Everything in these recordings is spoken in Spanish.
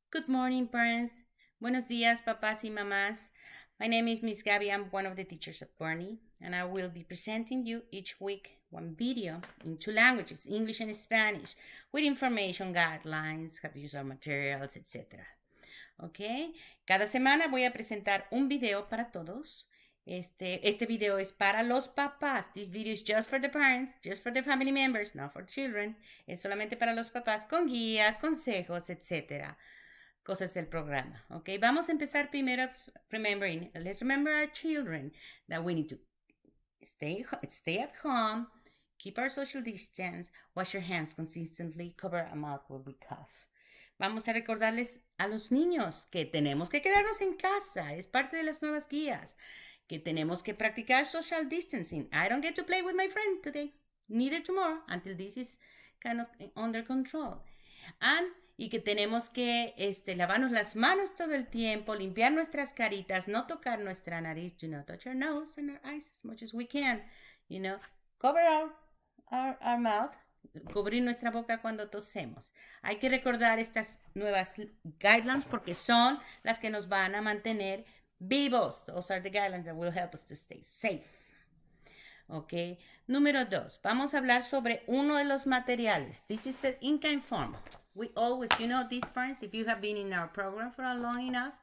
Good morning, parents. Buenos días, papás y mamás. My name is Miss Gabby. I'm one of the teachers at Bernie, and I will be presenting you each week one video in two languages, English and Spanish, with information, guidelines, how to use our materials, etc. ¿Ok? Cada semana voy a presentar un video para todos. Este video es para los papás. This video is just for the parents, just for the family members, not for children. Es solamente para los papás con guías, consejos, etcétera. Cosas del programa. ¿Ok? Vamos a empezar primero remembering. Let's remember our children that we need to stay at home, keep our social distance, wash your hands consistently, cover our mouth when we cough. Vamos a recordarles a los niños que tenemos que quedarnos en casa, es parte de las nuevas guías, que tenemos que practicar social distancing. I don't get to play with my friend today, neither tomorrow, until this is kind of under control. Y que tenemos que lavarnos las manos todo el tiempo, limpiar nuestras caritas, no tocar nuestra nariz, do not touch our nose and our eyes as much as we can, cover our mouth, cubrir nuestra boca cuando tosemos. Hay que recordar estas nuevas guidelines porque son las que nos van a mantener vivos. Those are the guidelines that will help us to stay safe. Ok. Número 2. Vamos a hablar sobre uno de los materiales. This is the in-kind form. We always, these parents, if you have been in our program for long enough,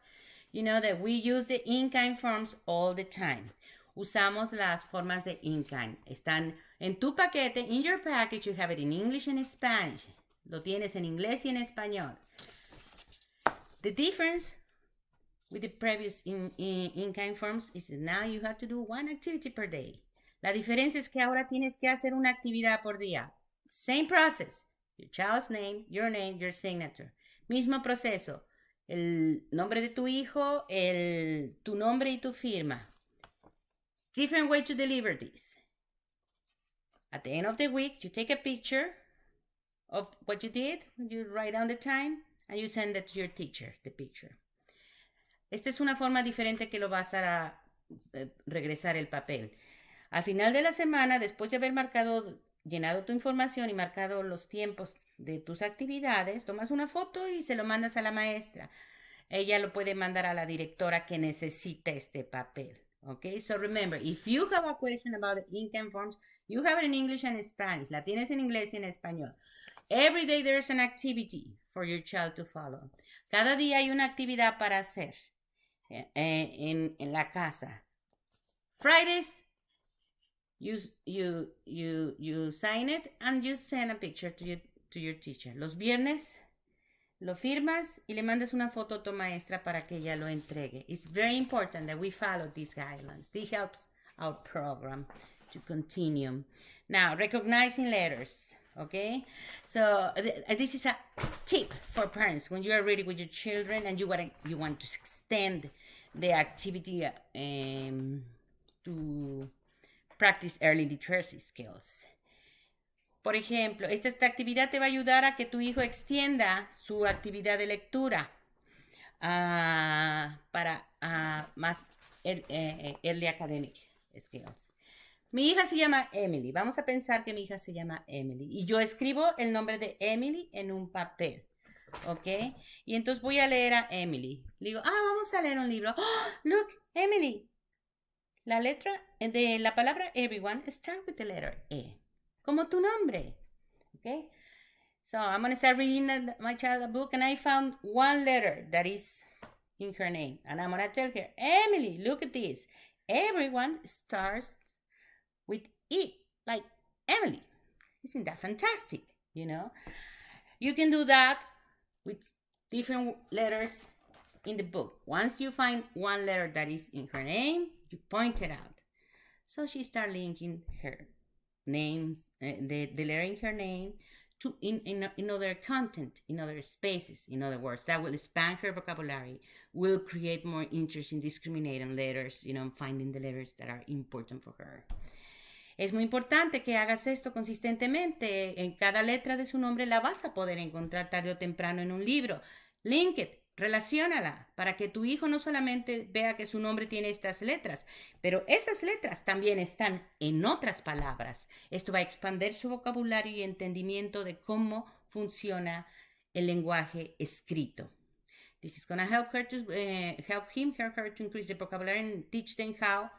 you know that we use the in-kind forms all the time. Usamos las formas de in-kind. Están en tu paquete, in your package, you have it in English and Spanish. Lo tienes en inglés y en español. The difference with the previous in-kind forms is that now you have to do one activity per day. La diferencia es que ahora tienes que hacer una actividad por día. Same process. Your child's name, your signature. Mismo proceso. El nombre de tu hijo, tu nombre y tu firma. Different way to deliver this. At the end of the week, you take a picture of what you did, you write down the time, and you send it to your teacher, the picture. Esta es una forma diferente que lo vas a regresar el papel. Al final de la semana, después de haber llenado tu información y marcado los tiempos de tus actividades, tomas una foto y se lo mandas a la maestra. Ella lo puede mandar a la directora que necesita este papel. Okay, so remember, if you have a question about the in-kind forms, you have it in English and Spanish. La tienes en inglés y en español. Every day there's an activity for your child to follow. Cada día hay una actividad para hacer en la casa. Fridays, you sign it and you send a picture to your teacher. Los viernes lo firmas y le mandas una foto a tu maestra para que ella lo entregue. It's very important that we follow these guidelines. This helps our program to continue. Now, recognizing letters, okay? So this is a tip for parents when you are ready with your children and you want to extend the activity to practice early literacy skills. Por ejemplo, esta actividad te va a ayudar a que tu hijo extienda su actividad de lectura para más early academic skills. Mi hija se llama Emily. Vamos a pensar que mi hija se llama Emily. Y yo escribo el nombre de Emily en un papel. ¿Ok? Y entonces voy a leer a Emily. Le digo, vamos a leer un libro. Oh, look, Emily. La letra de la palabra everyone start with the letter E. Como tu nombre. Okay? So I'm going to start reading my child a book and I found one letter that is in her name. And I'm going to tell her, Emily, look at this. Everyone starts with E, like Emily. Isn't that fantastic? You can do that with different letters in the book. Once you find one letter that is in her name, you point it out. So she started linking her names, the letter in her name, to in other content, in other spaces, in other words. That will expand her vocabulary, will create more interest in discriminating letters, finding the letters that are important for her. Es muy importante que hagas esto consistentemente. En cada letra de su nombre la vas a poder encontrar tarde o temprano en un libro. Link it, relaciónala, para que tu hijo no solamente vea que su nombre tiene estas letras, pero esas letras también están en otras palabras. Esto va a expandir su vocabulario y entendimiento de cómo funciona el lenguaje escrito. This is gonna help her to help him, her to increase the vocabulary and teach them how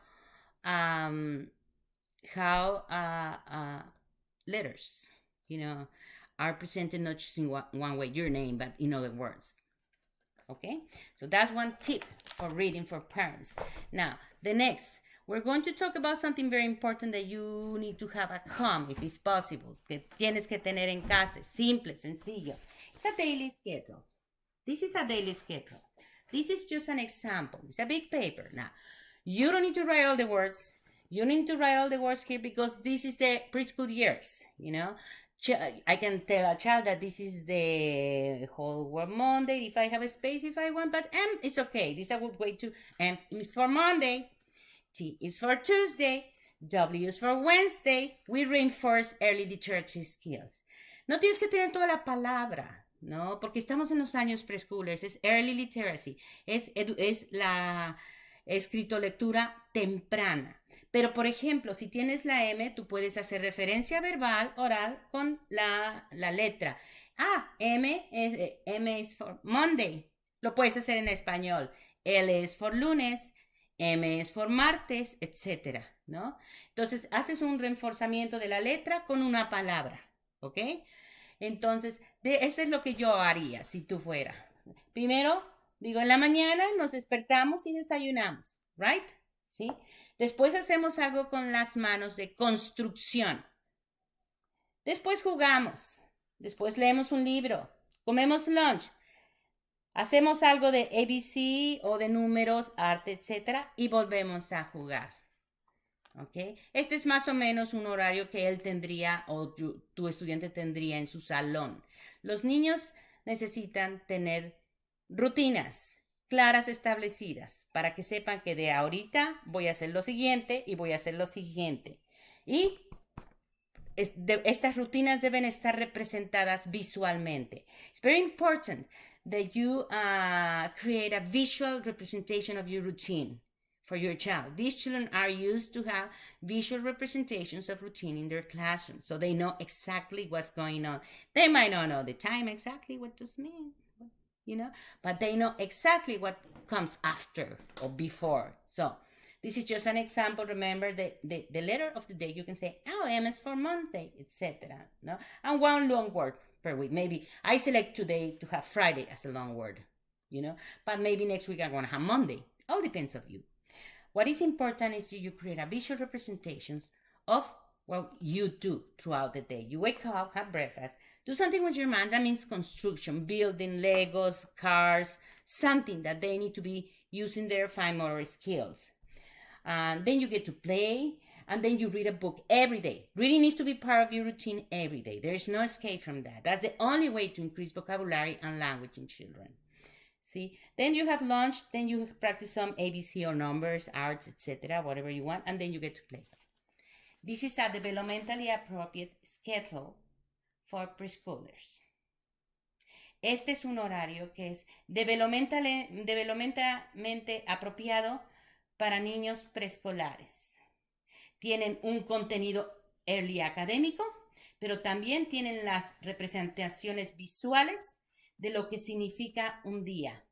letters, are presented not just in one way, your name, but in other words. Okay, so that's one tip for reading for parents. Now, the next, we're going to talk about something very important that you need to have at home, if it's possible, que tienes que tener en casa, simple, sencillo. It's a daily schedule. This is a daily schedule. This is just an example. It's a big paper. Now, you don't need to write all the words. You need to write all the words here because this is the preschool years, I can tell a child that this is the whole word Monday, if I have a space, if I want, but M, it's okay. This is a good way to, M is for Monday, T is for Tuesday, W is for Wednesday. We reinforce early literacy skills. No tienes que tener toda la palabra, ¿no? Porque estamos en los años preschoolers, es early literacy, es la escritolectura temprana. Pero, por ejemplo, si tienes la M, tú puedes hacer referencia verbal, oral, con la letra. M es for Monday. Lo puedes hacer en español. L es for lunes. M es for martes, etc., ¿no? Entonces, haces un reforzamiento de la letra con una palabra, ¿ok? Entonces, eso es lo que yo haría si tú fueras. Primero, digo, en la mañana nos despertamos y desayunamos, ¿right? ¿Sí? Después hacemos algo con las manos de construcción. Después jugamos. Después leemos un libro. Comemos lunch. Hacemos algo de ABC o de números, arte, etc. Y volvemos a jugar. ¿Ok? Este es más o menos un horario que él tendría o tu estudiante tendría en su salón. Los niños necesitan tener rutinas claras establecidas para que sepan que de ahorita voy a hacer lo siguiente y voy a hacer lo siguiente. Y estas rutinas deben estar representadas visualmente. It's very important that you create a visual representation of your routine for your child. These children are used to have visual representations of routine in their classroom, so they know exactly what's going on. They might not know the time exactly, what does it mean? But they know exactly what comes after or before. So this is just an example. Remember the letter of the day. You can say, M is for Monday, etc. No? And one long word per week. Maybe I select today to have Friday as a long word, but maybe next week I'm going to have Monday. All depends on you. What is important is you create a visual representations of what you do throughout the day. You wake up, have breakfast, do something with your mind. That means construction, building, Legos, cars, something that they need to be using their fine motor skills. Then you get to play, and then you read a book every day. Reading needs to be part of your routine every day. There is no escape from that. That's the only way to increase vocabulary and language in children. See? Then you have lunch, then you practice some ABC or numbers, arts, etc., whatever you want, and then you get to play. This is a developmentally appropriate schedule for preschoolers. Este es un horario que es developmentalmente apropiado para niños preescolares. Tienen un contenido early académico, pero también tienen las representaciones visuales de lo que significa un día.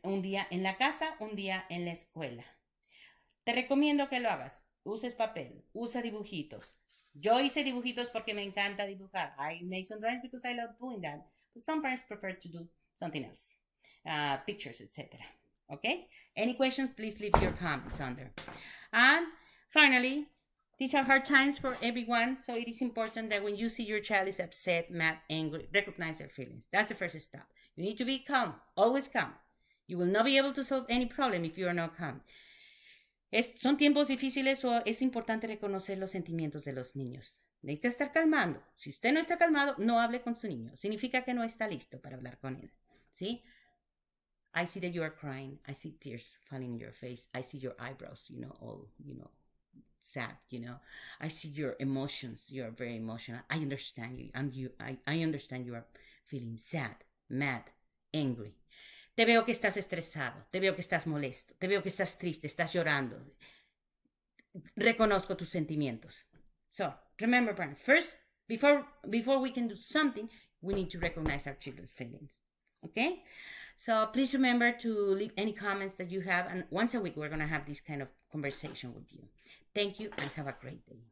Un día en la casa, un día en la escuela. Te recomiendo que lo hagas. Uses papel, usa dibujitos. Yo hice dibujitos porque me encanta dibujar. I make some drawings because I love doing that. But some parents prefer to do something else. Pictures, etc. Okay? Any questions, please leave your comments under. And finally, these are hard times for everyone. So it is important that when you see your child is upset, mad, angry, recognize their feelings. That's the first step. You need to be calm, always calm. You will not be able to solve any problem if you are not calm. Son tiempos difíciles o es importante reconocer los sentimientos de los niños. Necesita estar calmando. Si usted no está calmado, no hable con su niño. Significa que no está listo para hablar con él. ¿Sí? I see that you are crying. I see tears falling in your face. I see your eyebrows, all, sad, I see your emotions. You are very emotional. I understand you. And I understand you are feeling sad, mad, angry. Te veo que estás estresado, te veo que estás molesto, te veo que estás triste, estás llorando. Reconozco tus sentimientos. So, remember, parents, first, before we can do something, we need to recognize our children's feelings. Okay? So please remember to leave any comments that you have. And once a week, we're going to have this kind of conversation with you. Thank you and have a great day.